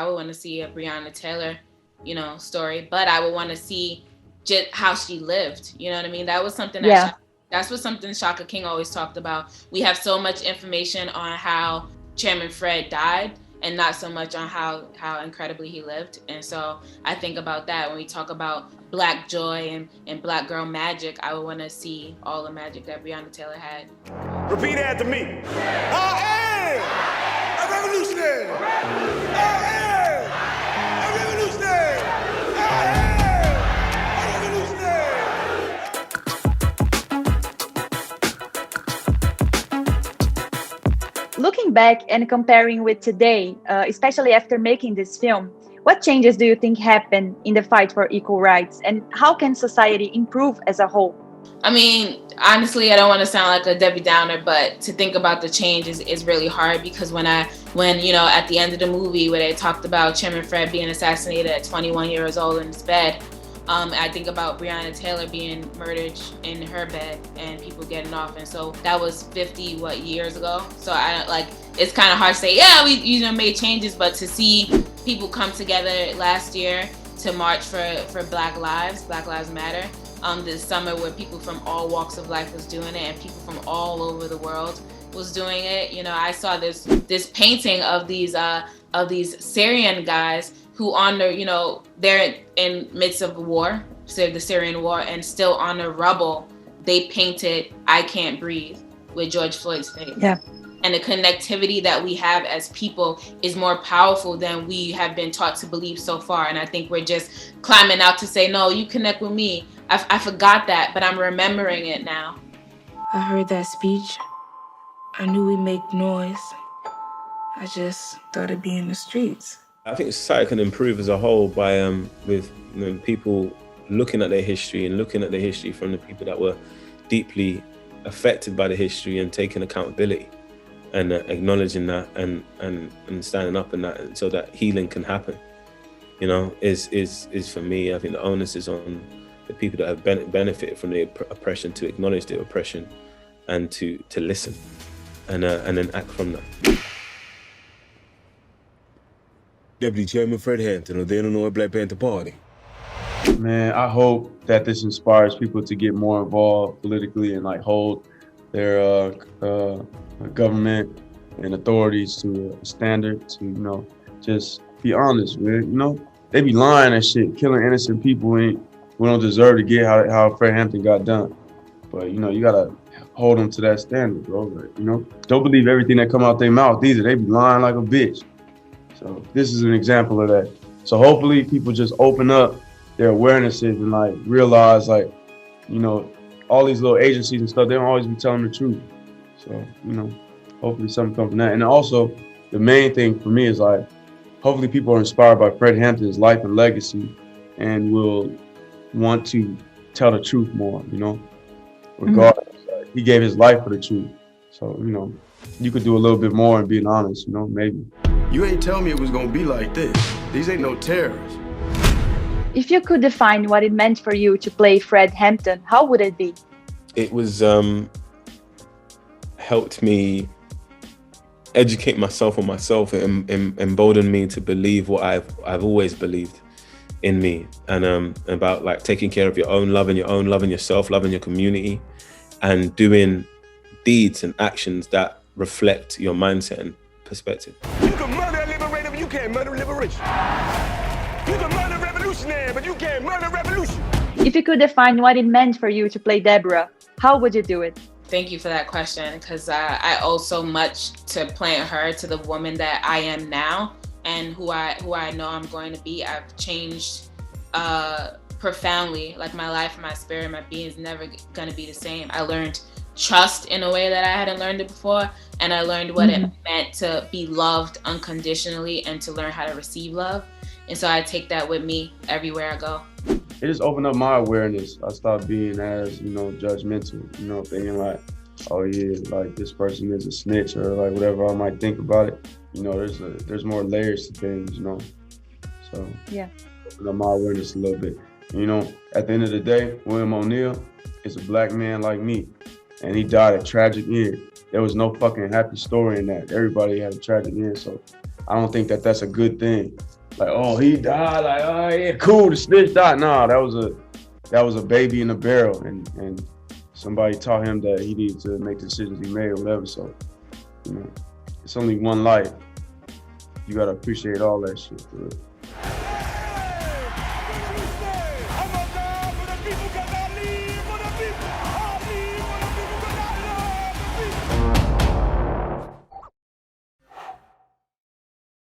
want to see a Breonna Taylor, you know, story, but I would want to see just how she lived. You know what I mean? That was something that that's what something Shaka King always talked about. We have so much information on how Chairman Fred died, and not so much on how incredibly he lived. And so I think about that when we talk about Black joy and Black girl magic. I would want to see all the magic that Breonna Taylor had. Repeat after me. I am a revolutionary. I am a revolutionary. I am a revolutionary. Looking back and comparing with today, especially after making this film, what changes do you think happened in the fight for equal rights, and how can society improve as a whole? I mean, honestly, I don't want to sound like a Debbie Downer, but to think about the change is really hard, because when you know, at the end of the movie where they talked about Chairman Fred being assassinated at 21 years old in his bed, I think about Breonna Taylor being murdered in her bed and people getting off. And so that was 50 years ago. So it's kind of hard to say, yeah, we made changes, but to see people come together last year to march for Black Lives Matter, this summer, where people from all walks of life was doing it and people from all over the world was doing it. You know, I saw this painting of these Syrian guys who honor, you know, they're in midst of war, so the Syrian war, and still on the rubble, they painted "I Can't Breathe" with George Floyd's face. Yeah. And the connectivity that we have as people is more powerful than we have been taught to believe so far. And I think we're just climbing out to say, no, you connect with me. I forgot that, but I'm remembering it now. I heard that speech. I knew we'd make noise. I just thought it'd be in the streets. I think society can improve as a whole by with people looking at their history and looking at the history from the people that were deeply affected by the history and taking accountability and acknowledging that and standing up in that, so that healing can happen. You know, is for me, I think the onus is on the people that have benefited from the oppression to acknowledge the oppression and to listen and then act from that. Deputy Chairman Fred Hampton of the Illinois Black Panther Party. Man, I hope that this inspires people to get more involved politically and like hold their government and authorities to a standard to, you know, just be honest, man. You know, they be lying and shit, killing innocent people. We don't deserve to get how Fred Hampton got done. But, you know, you gotta hold them to that standard, bro. Like, you know, don't believe everything that come out their mouth either. They be lying like a bitch. So this is an example of that. So hopefully people just open up their awarenesses and like realize, like, you know, all these little agencies and stuff, they don't always be telling the truth. So, you know, hopefully something comes from that. And also the main thing for me is like, hopefully people are inspired by Fred Hampton's life and legacy and will want to tell the truth more, you know, regardless. He gave his life for the truth. So, you know, you could do a little bit more and being honest, you know, maybe. You ain't tell me it was gonna be like this. These ain't no terrorists. If you could define what it meant for you to play Fred Hampton, how would it be? It was helped me educate myself on myself and emboldened me to believe what I've always believed in me, and about like taking care of your own, loving yourself, loving your community, and doing deeds and actions that reflect your mindset and perspective. You can murder a liberator, but you can't murder liberation. You can murder a revolutionary, but you can't murder revolution. If you could define what it meant for you to play Deborah, how would you do it? Thank you for that question, because I owe so much to playing her, to the woman that I am now and who I know I'm going to be. I've changed profoundly. Like, my life, my spirit, my being is never going to be the same. I learned trust in a way that I hadn't learned it before, and I learned what it meant to be loved unconditionally and to learn how to receive love. And so I take that with me everywhere I go. It just opened up my awareness. I stopped being as, you know, judgmental, you know, thinking like, oh yeah, like this person is a snitch or like whatever I might think about it. You know, there's more layers to things, you know. So yeah, opened up my awareness a little bit. You know, at the end of the day, William O'Neal is a Black man like me, and he died a tragic end. There was no fucking happy story in that. Everybody had a tragic end. So I don't think that that's a good thing. Like, oh, he died. Like, oh yeah, cool. The snitch died. No, that was a baby in a barrel, and somebody taught him that he needed to make the decisions he made or whatever. So, you know, it's only one life. You gotta appreciate all that shit for real.